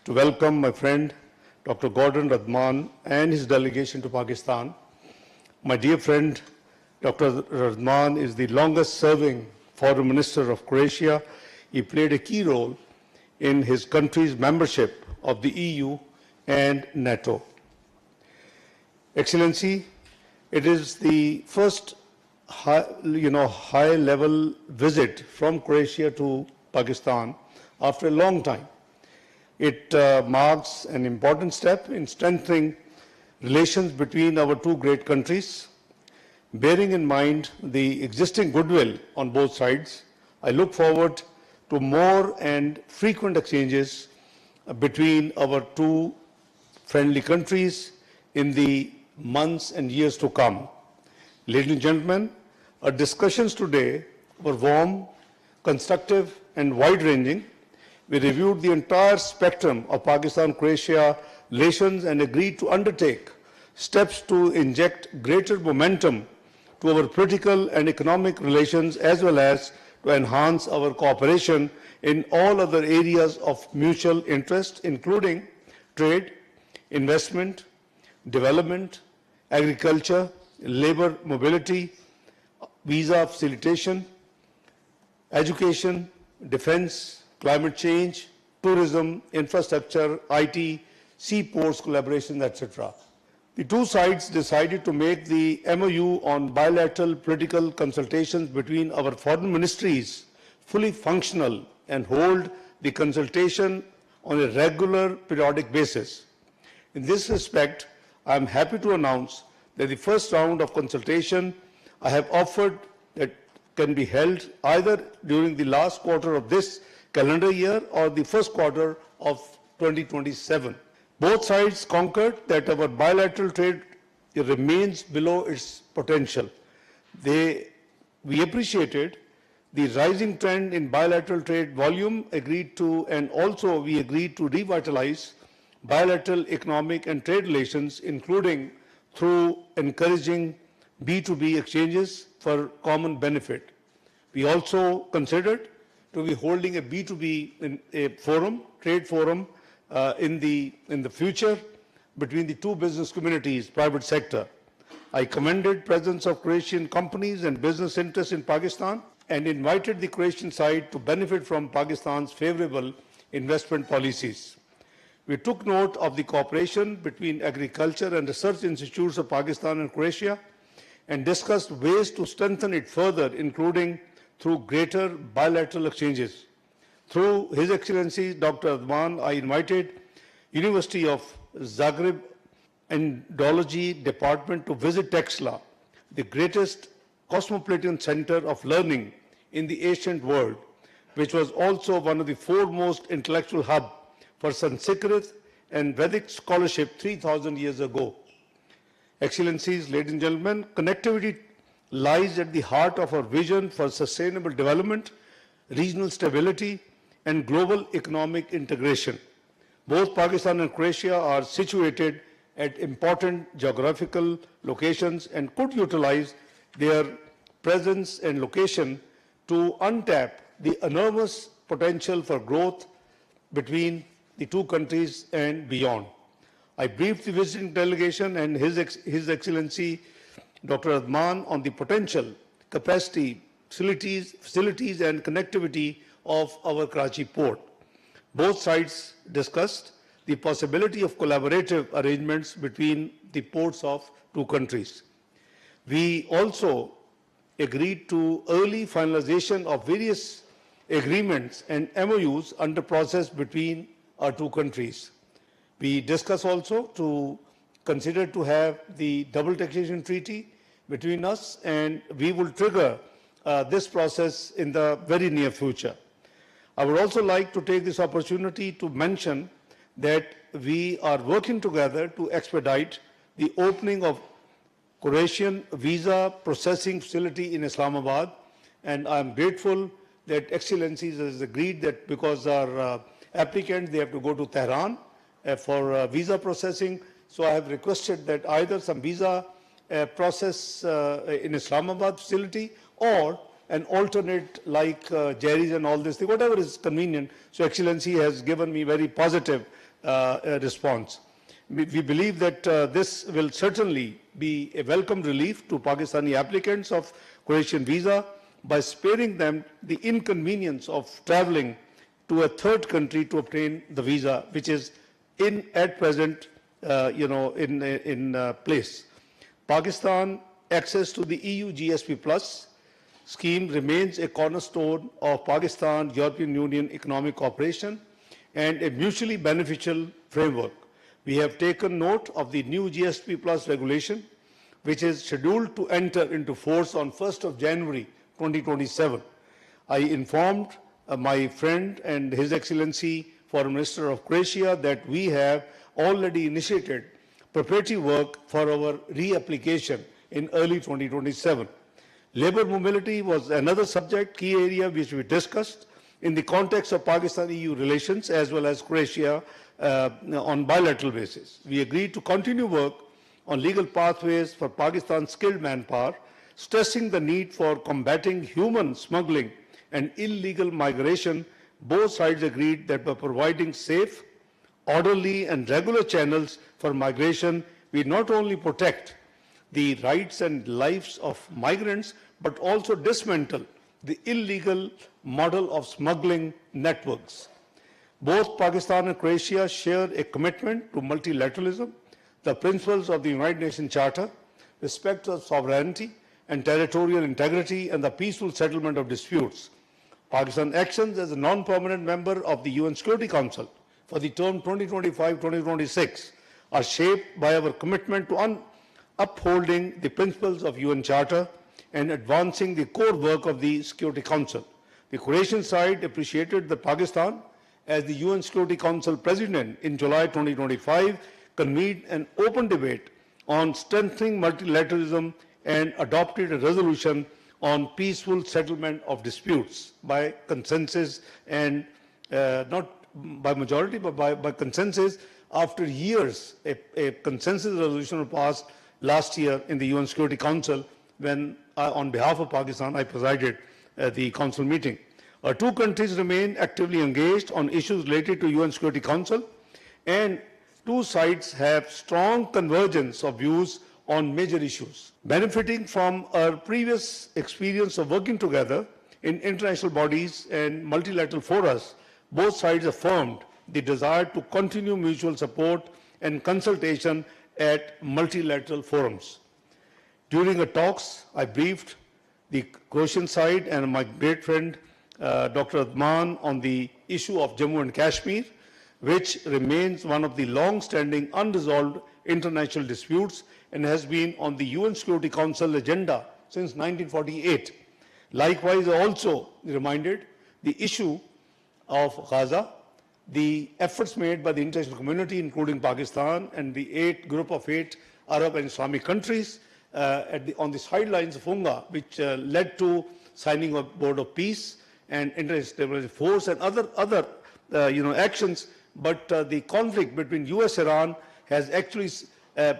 to welcome my friend Dr. Gordon Radman and his delegation to Pakistan. My dear friend Dr. Radman is the longest serving foreign minister of Croatia. He played a key role in his country's membership of the EU and NATO. Excellency, it is the first high-level visit from Croatia to Pakistan after a long time. It marks an important step in strengthening relations between our two great countries. Bearing in mind the existing goodwill on both sides, I look forward to more and frequent exchanges between our two friendly countries in the months and years to come. Ladies and gentlemen, our discussions today were warm, constructive, and wide-ranging. We reviewed the entire spectrum of Pakistan-Croatia relations and agreed to undertake steps to inject greater momentum to our political and economic relations, as well as to enhance our cooperation in all other areas of mutual interest, including trade, investment, development, agriculture, labor mobility, visa facilitation, education, defense, climate change, tourism, infrastructure, IT, seaports, collaboration, etc. The two sides decided to make the MOU on bilateral political consultations between our foreign ministries fully functional and hold the consultation on a regular periodic basis. In this respect, I am happy to announce that the first round of consultation I have offered that can be held either during the last quarter of this calendar year or the first quarter of 2027. Both sides concurred that our bilateral trade remains below its potential. We appreciated the rising trend in bilateral trade volume and also we agreed to revitalize bilateral economic and trade relations, including through encouraging B2B exchanges for common benefit. We also considered to be holding a B2B trade forum in the future between the two business communities, private sector. I commended presence of Croatian companies and business interests in Pakistan and invited the Croatian side to benefit from Pakistan's favorable investment policies. We took note of the cooperation between agriculture and research institutes of Pakistan and Croatia and discussed ways to strengthen it further, including through greater bilateral exchanges. Through His Excellency Dr. Adman, I invited University of Zagreb Indology Department to visit Texla, the greatest cosmopolitan center of learning in the ancient world, which was also one of the foremost intellectual hubs for Sanskrit and Vedic scholarship 3,000 years ago. Excellencies, ladies and gentlemen, connectivity lies at the heart of our vision for sustainable development, regional stability, and global economic integration. Both Pakistan and Croatia are situated at important geographical locations and could utilize their presence and location to untap the enormous potential for growth between the two countries and beyond. I briefed the visiting delegation and His Excellency Dr. Adman on the potential, capacity, facilities and connectivity of our Karachi port. Both sides discussed the possibility of collaborative arrangements between the ports of two countries. We also agreed to early finalization of various agreements and MOUs under process between our two countries. We discussed also to consider to have the double taxation treaty between us, and we will trigger this process in the very near future. I would also like to take this opportunity to mention that we are working together to expedite the opening of Croatian visa processing facility in Islamabad, and I am grateful that Excellencies has agreed that because our applicants, they have to go to Tehran for visa processing. So I have requested that either some visa process in Islamabad facility or an alternate like Jerry's and all this thing, whatever is convenient. So Excellency has given me very positive response. We believe that this will certainly be a welcome relief to Pakistani applicants of Croatian visa by sparing them the inconvenience of traveling to a third country to obtain the visa, which is at present, in place. Pakistan access to the EU GSP Plus scheme remains a cornerstone of Pakistan-European Union economic cooperation and a mutually beneficial framework. We have taken note of the new GSP Plus regulation, which is scheduled to enter into force on 1st of January 2027. I informed my friend and His Excellency Foreign Minister of Croatia that we have already initiated preparatory work for our reapplication in early 2027. Labor mobility was another key area which we discussed in the context of Pakistan-EU relations as well as Croatia on bilateral basis. We agreed to continue work on legal pathways for Pakistan's skilled manpower, stressing the need for combating human smuggling and illegal migration. Both sides agreed that by providing safe, orderly and regular channels for migration, we not only protect the rights and lives of migrants, but also dismantle the illegal model of smuggling networks. Both Pakistan and Croatia share a commitment to multilateralism, the principles of the United Nations Charter, respect of sovereignty and territorial integrity, and the peaceful settlement of disputes. Pakistan actions as a non-permanent member of the UN Security Council for the term 2025-2026 are shaped by our commitment to upholding the principles of UN Charter and advancing the core work of the Security Council. The Croatian side appreciated that Pakistan, as the UN Security Council President in July 2025, convened an open debate on strengthening multilateralism and adopted a resolution on peaceful settlement of disputes by consensus, and not by majority but by consensus. After years, a consensus resolution was passed last year in the UN Security Council when on behalf of Pakistan I presided the council meeting. Our two countries remain actively engaged on issues related to UN Security Council, and two sides have strong convergence of views on major issues. Benefiting from our previous experience of working together in international bodies and multilateral forums, both sides affirmed the desire to continue mutual support and consultation at multilateral forums. During the talks, I briefed the Croatian side and my great friend Dr. Adman on the issue of Jammu and Kashmir, which remains one of the long-standing unresolved international disputes and has been on the UN Security Council agenda since 1948. Likewise, I also reminded the issue of Gaza, the efforts made by the international community, including Pakistan and the group of eight Arab and Islamic countries on the sidelines of UNGA, which led to signing of Board of Peace and International Stability Force and other actions. But the conflict between US-Iran has actually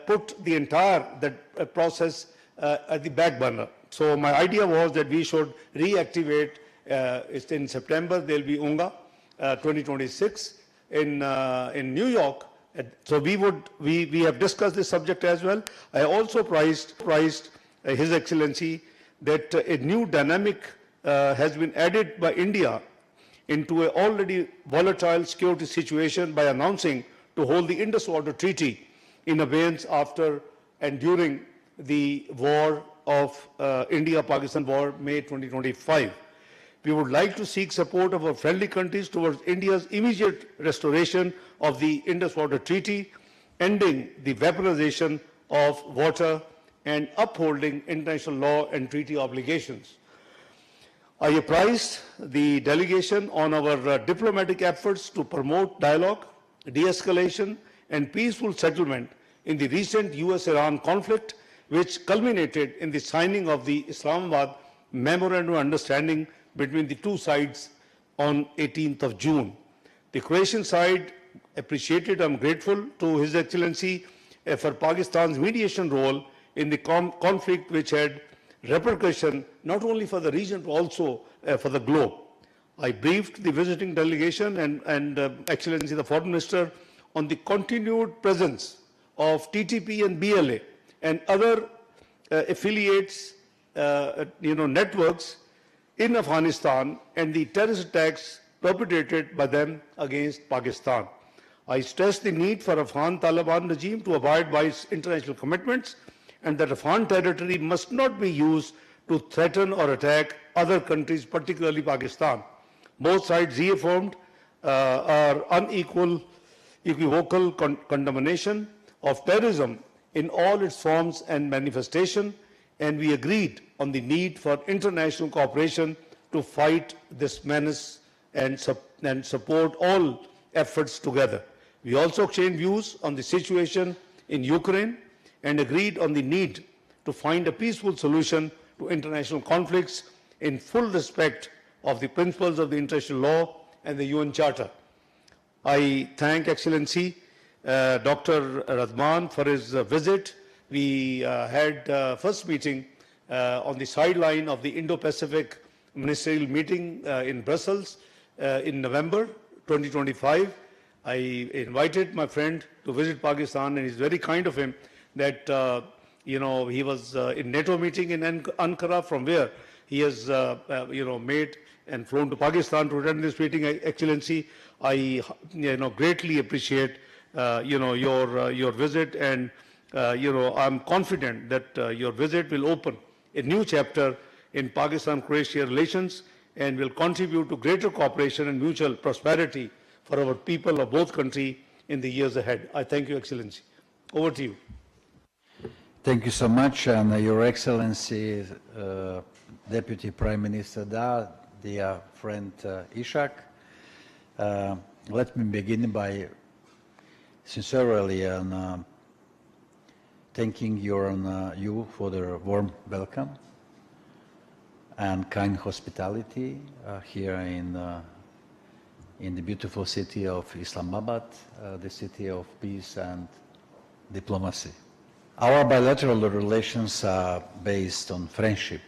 put the entire process at the back burner. So my idea was that we should reactivate. In September there will be UNGA 2026 in New York. So we have discussed this subject as well. I also prized His Excellency that a new dynamic has been added by India into an already volatile security situation by announcing to hold the Indus Water Treaty in abeyance after and during the war of India-Pakistan war, May 2025. We would like to seek support of our friendly countries towards India's immediate restoration of the Indus Water Treaty, ending the weaponization of water and upholding international law and treaty obligations. I apprised the delegation on our diplomatic efforts to promote dialogue, de-escalation and peaceful settlement in the recent US-Iran conflict, which culminated in the signing of the Islamabad Memorandum of Understanding between the two sides on 18th of June. The Croatian side appreciated, I'm grateful to His Excellency for Pakistan's mediation role in the conflict, which had repercussion not only for the region but also for the globe. I briefed the visiting delegation and Excellency the Foreign Minister on the continued presence of TTP and BLA and other affiliates, networks in Afghanistan and the terrorist attacks perpetrated by them against Pakistan. I stress the need for Afghan Taliban regime to abide by its international commitments and that Afghan territory must not be used to threaten or attack other countries, particularly Pakistan. Both sides reaffirmed our unequivocal condemnation of terrorism in all its forms and manifestation, and we agreed on the need for international cooperation to fight this menace and support all efforts together. We also exchanged views on the situation in Ukraine and agreed on the need to find a peaceful solution to international conflicts in full respect of the principles of the international law and the UN Charter. I thank Excellency Dr. Rahman for his visit. We had first meeting on the sideline of the Indo-Pacific Ministerial meeting in Brussels in November 2025. I invited my friend to visit Pakistan, and it's very kind of him that he was in NATO meeting in Ankara, from where he has made and flown to Pakistan to attend this meeting. Excellency, I greatly appreciate your visit, and I'm confident that your visit will open a new chapter in Pakistan-Croatia relations and will contribute to greater cooperation and mutual prosperity for our people of both countries in the years ahead. I thank you, Excellency. Over to you. Thank you so much, and Your Excellency, Deputy Prime Minister Dar, dear friend Ishaq. Let me begin by sincerely thanking you for the warm welcome and kind hospitality here in the beautiful city of Islamabad, the city of peace and diplomacy. Our bilateral relations are based on friendship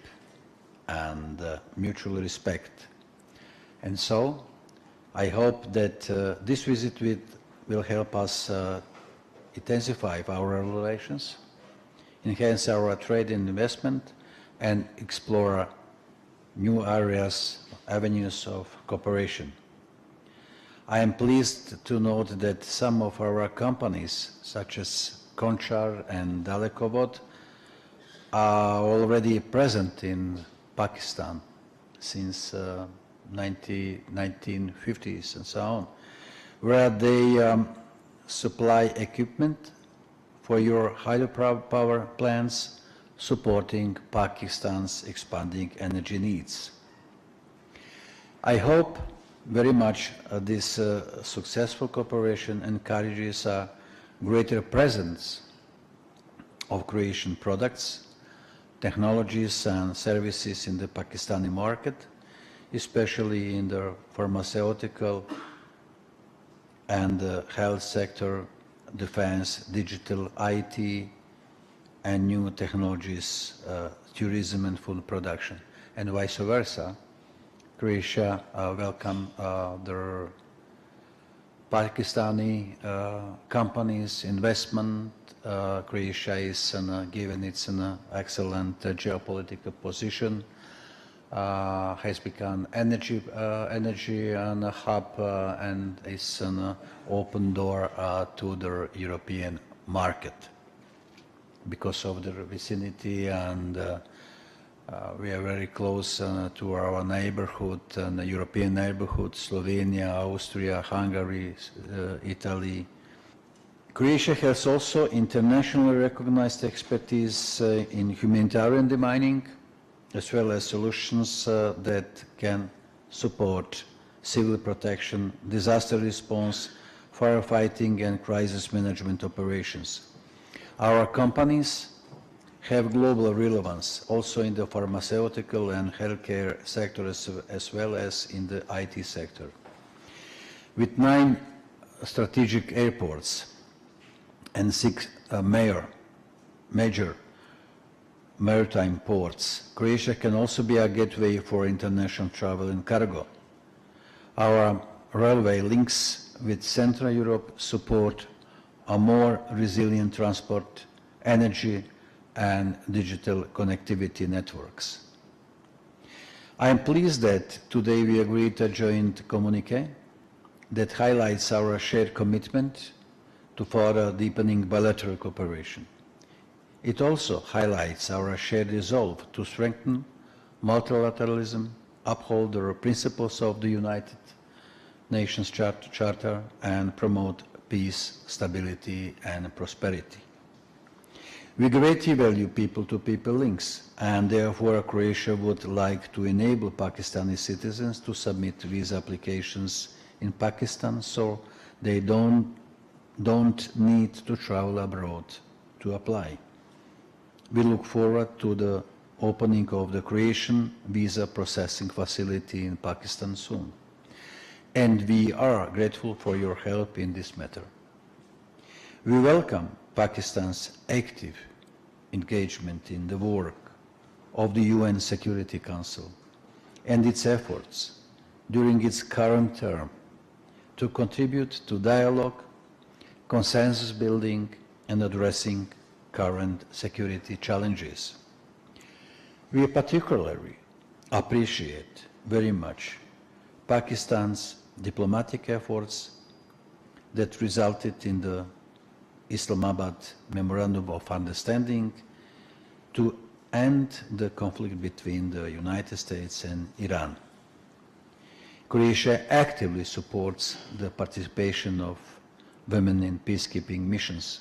and mutual respect. And so, I hope that this visit will help us intensify our relations, enhance our trade and investment, and explore new avenues of cooperation. I am pleased to note that some of our companies, such as Konchar and Dalekovod, are already present in Pakistan since 1950s and so on, where they supply equipment for your hydropower plants, supporting Pakistan's expanding energy needs. I hope very much this successful cooperation encourages a greater presence of Croatian products, technologies and services in the Pakistani market, especially in the pharmaceutical and health sector, defense, digital, IT, and new technologies, tourism and food production, and vice versa. Croatia welcome the Pakistani companies' investment. Croatia is given its excellent geopolitical position, has become energy hub, and is an open door to the European market because of the vicinity, and we are very close to our neighborhood, the European neighborhood, Slovenia, Austria, Hungary, Italy. Croatia has also internationally recognized expertise in humanitarian demining, as well as solutions that can support civil protection, disaster response, firefighting, and crisis management operations. Our companies have global relevance also in the pharmaceutical and healthcare sector, as well as in the IT sector. With 9 strategic airports and 6 major maritime ports, Croatia can also be a gateway for international travel and cargo. Our railway links with Central Europe support a more resilient transport, energy and digital connectivity networks. I am pleased that today we agreed a joint communiqué that highlights our shared commitment to further deepening bilateral cooperation. It also highlights our shared resolve to strengthen multilateralism, uphold the principles of the United Nations Charter, and promote peace, stability, and prosperity. We greatly value people-to-people links, and therefore Croatia would like to enable Pakistani citizens to submit visa applications in Pakistan so they don't need to travel abroad to apply. We look forward to the opening of the Croatian visa processing facility in Pakistan soon, and we are grateful for your help in this matter. We welcome Pakistan's active engagement in the work of the UN Security Council and its efforts during its current term to contribute to dialogue, consensus building and addressing current security challenges. We particularly appreciate very much Pakistan's diplomatic efforts that resulted in the Islamabad Memorandum of Understanding to end the conflict between the United States and Iran. Croatia actively supports the participation of women in peacekeeping missions,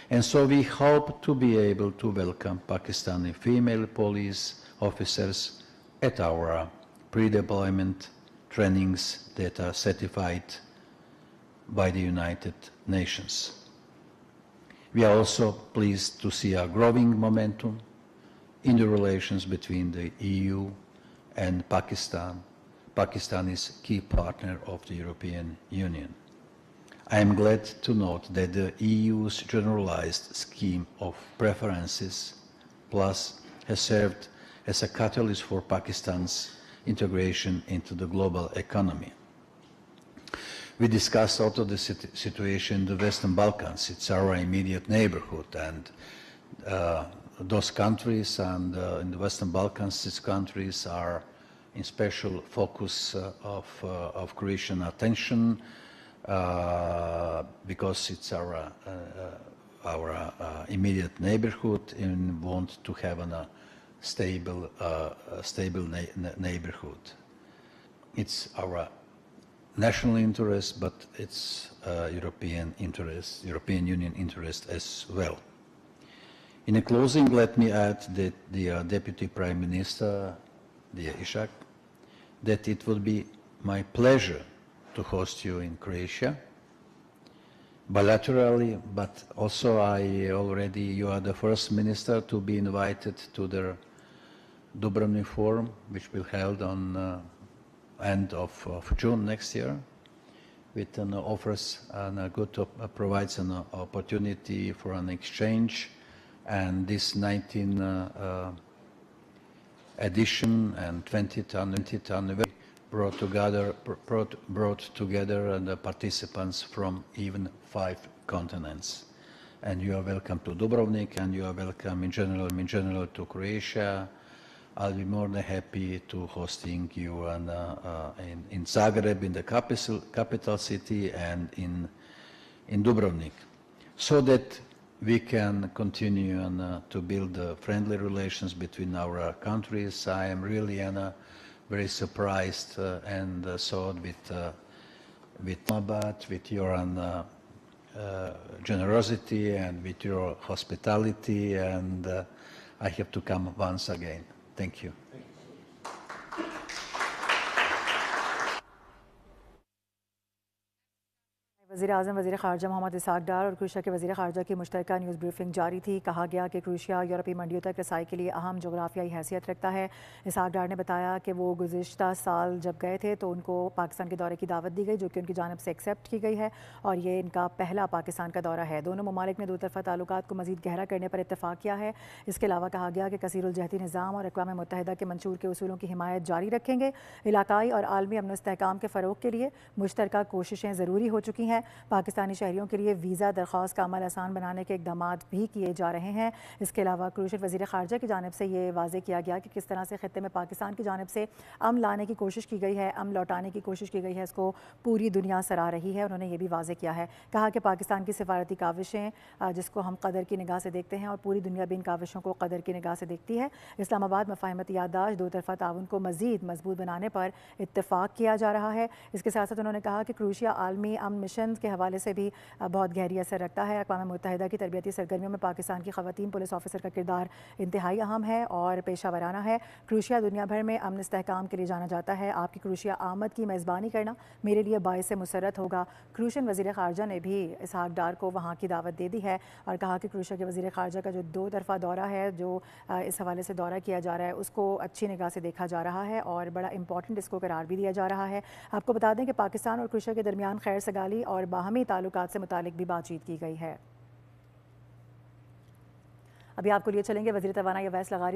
and so we hope to be able to welcome Pakistani female police officers at our pre-deployment trainings that are certified by the United Nations. We are also pleased to see a growing momentum in the relations between the EU and Pakistan. Pakistan is a key partner of the European Union. I am glad to note that the EU's generalized scheme of preferences plus has served as a catalyst for Pakistan's integration into the global economy. We discussed also the situation in the Western Balkans. It's our immediate neighborhood, and those countries and in the Western Balkans, these countries are in special focus of Croatian attention because it's our immediate neighborhood and want to have a stable neighborhood. It's our national interest, but it's European interest, European Union interest as well. In a closing, let me add that the Deputy Prime Minister, dear Ishaq, that it will be my pleasure to host you in Croatia, bilaterally, but also you are the first minister to be invited to the Dubrovnik Forum, which will be held on end of June next year, with an offers and a good provides an opportunity for an exchange, and this 19th edition and 20th anniversary brought together the participants from even 5 continents. And you are welcome to Dubrovnik, and you are welcome in general to Croatia. I'll be more than happy to hosting you in Zagreb, in the capital city, and in Dubrovnik, so that we can continue to build friendly relations between our countries. I am really very surprised and so with Islamabad, with your generosity and with your hospitality, and I have to come once again. Thank you. I वज़ीर-ए-आज़म वज़ीर ख़ारजा मोहम्मद इशाक़ डार और Croatia के वज़ीर ख़ारजा की मुश्तरका news briefing जारी थी। कहा गया कि क्रोएशिया यूरोपीय मंडियों तक रसाई के लिए अहम जोग्राफियाई हैसियत रखता है। इशाक़ डार ने बताया कि वो गुज़िश्ता साल जब गए थे तो उनको पाकिस्तान के दौरे की दावत दी गई, जो कि उनकी जानिब से एक्सेप्ट की गई है और ये इनका पहला पाकिस्तान का दौरा है। दोनों ममालिक ने दो तरफ़ा ताल्लुकात को मज़ीद गहरा करने पर इत्तफ़ाक़ किया है। इसके अलावा कहा गया कि कसीरुल-जहती निज़ाम और अक़वाम मुत्तहिदा के मंशूर के उसूलों की हिमायत जारी रखेंगे। इलाकाई और आलमी अमन इस्तेहकाम के फ़रोग़ के लिए मुश्तरका कोशिशें ज़रूरी हो चुकी हैं। पाकिस्तानी शहरियों के लिए वीज़ा दरख्वास्त का अमल आसान बनाने के इक़दाम भी किए जा रहे हैं। इसके अलावा क्रोएशियन वज़ीर ख़ारजा की जानिब से ये वाज़ेह किया गया कि किस तरह से ख़ित्ते में पाकिस्तान की जानिब से अमन लाने की कोशिश की गई है, अमन लौटाने की कोशिश की गई है, इसको पूरी दुनिया सराह रही है। उन्होंने ये भी वाज़ेह किया है, कहा कि पाकिस्तान की सिफारती काविशें जिसको हम कदर की निगाह से देखते हैं और पूरी दुनिया भी इन काविशों को कदर की निगाह से देखती है। इस्लामाबाद मफ़ाहिमत याददाश्त दो तरफ़ा ताउन को मज़ीद मजबूत बनाने पर इत्तफ़ाक़ किया जा रहा है। इसके साथ साथ उन्होंने कहा कि क्रोएशिया आलमी अमन मिशन के हवाले से भी बहुत गहरी असर रखता है। अक़वाम मुत्तहिदा की तरबियती सरगर्मियों में पाकिस्तान की ख़वातीन पुलिस ऑफिसर का किरदार इंतहाई अहम है और पेशा वराना है। क्रोएशिया दुनिया भर में अमन इस्तेहकाम के लिए जाना जाता है। आपकी क्रोएशिया आमद की मेज़बानी करना मेरे लिए बाइस मुसर्रत होगा। क्रोएशियन वज़ीर ख़ारजा ने भी इसहाक़ डार को वहाँ की दावत दे दी है और कहा कि क्रोएशिया के वज़ीर ख़ारजा का जो दो तरफ़ा दौरा है, जो इस हवाले से दौरा किया जा रहा है, उसको अच्छी निगाह से देखा जा रहा है और बड़ा इंपॉर्टेंट इसको करार भी दिया जा रहा है। आपको बता दें कि पाकिस्तान और क्रोएशिया के दरमियान खैर सगाली और बाहमी ताल्लुकात से मुतालिक भी बातचीत की गई है। अभी आपको लिए चलेंगे वज़ीर तवानाई अवैस लगारी